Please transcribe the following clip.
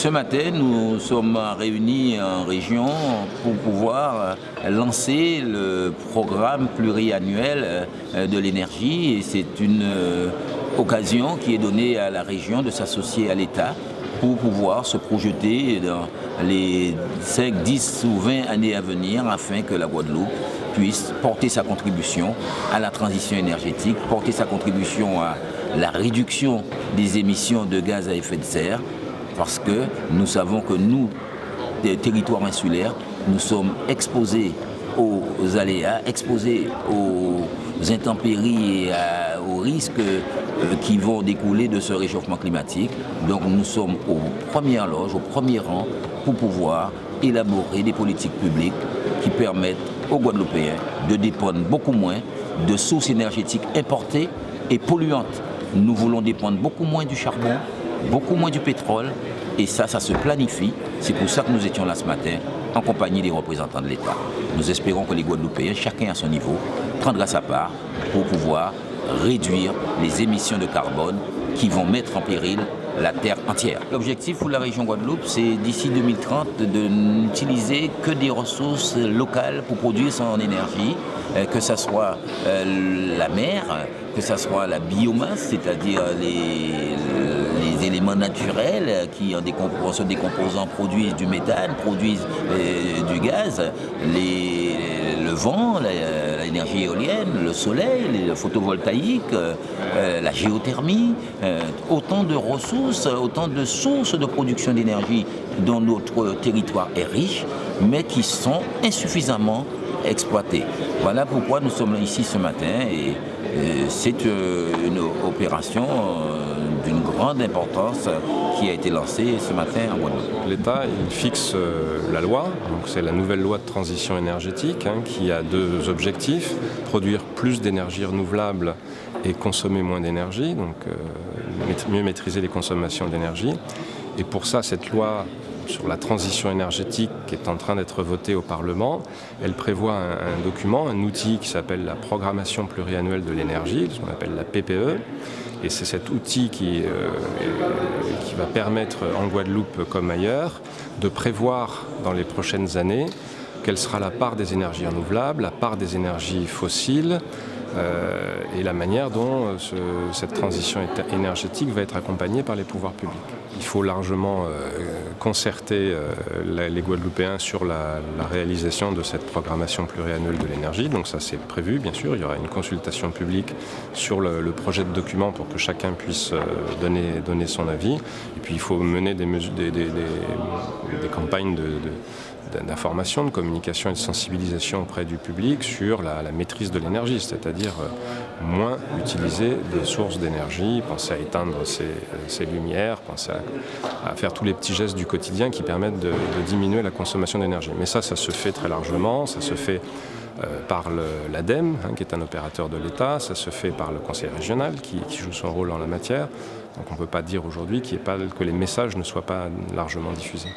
ce matin, nous sommes réunis en région pour pouvoir lancer le programme pluriannuel de l'énergie. Et c'est une occasion qui est donnée à la région de s'associer à l'État pour pouvoir se projeter dans les 5, 10 ou 20 années à venir afin que la Guadeloupe puisse porter sa contribution à la transition énergétique, porter sa contribution à la réduction des émissions de gaz à effet de serre, parce que nous savons que nous, des territoires insulaires, nous sommes exposés aux aléas, exposés aux intempéries et aux risques qui vont découler de ce réchauffement climatique. Donc nous sommes aux premières loges, au premier rang, pour pouvoir élaborer des politiques publiques qui permettent aux Guadeloupéens de dépendre beaucoup moins de sources énergétiques importées et polluantes. Nous voulons dépendre beaucoup moins du charbon, beaucoup moins du pétrole, et ça se planifie. C'est pour ça que nous étions là ce matin, en compagnie des représentants de l'État. Nous espérons que les Guadeloupéens, chacun à son niveau, prendra sa part pour pouvoir réduire les émissions de carbone qui vont mettre en péril la terre entière. L'objectif pour la région Guadeloupe, c'est d'ici 2030 de n'utiliser que des ressources locales pour produire son énergie, que ce soit la mer, que ce soit la biomasse, c'est-à-dire les éléments naturels qui, en se décomposant, produisent du méthane, produisent du gaz, le vent, l'énergie éolienne, le soleil, le photovoltaïque, la géothermie, autant de ressources, autant de sources de production d'énergie dont notre territoire est riche, mais qui sont insuffisamment exploitées. Voilà pourquoi nous sommes là ici ce matin, et c'est une opération d'une grande importance qui a été lancée ce matin en Guadeloupe. L'État il fixe la loi, donc c'est la nouvelle loi de transition énergétique qui a deux objectifs: produire plus d'énergie renouvelable et consommer moins d'énergie, donc mieux maîtriser les consommations d'énergie. Et pour ça, cette loi sur la transition énergétique qui est en train d'être votée au Parlement, elle prévoit un document, un outil qui s'appelle la programmation pluriannuelle de l'énergie, ce qu'on appelle la PPE. Et c'est cet outil qui va permettre en Guadeloupe comme ailleurs de prévoir dans les prochaines années quelle sera la part des énergies renouvelables, la part des énergies fossiles, et la manière dont cette transition énergétique va être accompagnée par les pouvoirs publics. Il faut largement concerter les Guadeloupéens sur la réalisation de cette programmation pluriannuelle de l'énergie. Donc ça c'est prévu, bien sûr. Il y aura une consultation publique sur le projet de document pour que chacun puisse donner son avis. Et puis il faut mener des campagnes d'information, de communication et de sensibilisation auprès du public sur la maîtrise de l'énergie, c'est-à-dire moins utiliser des sources d'énergie, penser à éteindre ses lumières, penser à faire tous les petits gestes du quotidien qui permettent de diminuer la consommation d'énergie. Mais ça se fait très largement, ça se fait par l'ADEME, qui est un opérateur de l'État, ça se fait par le conseil régional qui joue son rôle en la matière. Donc on ne peut pas dire aujourd'hui que les messages ne soient pas largement diffusés.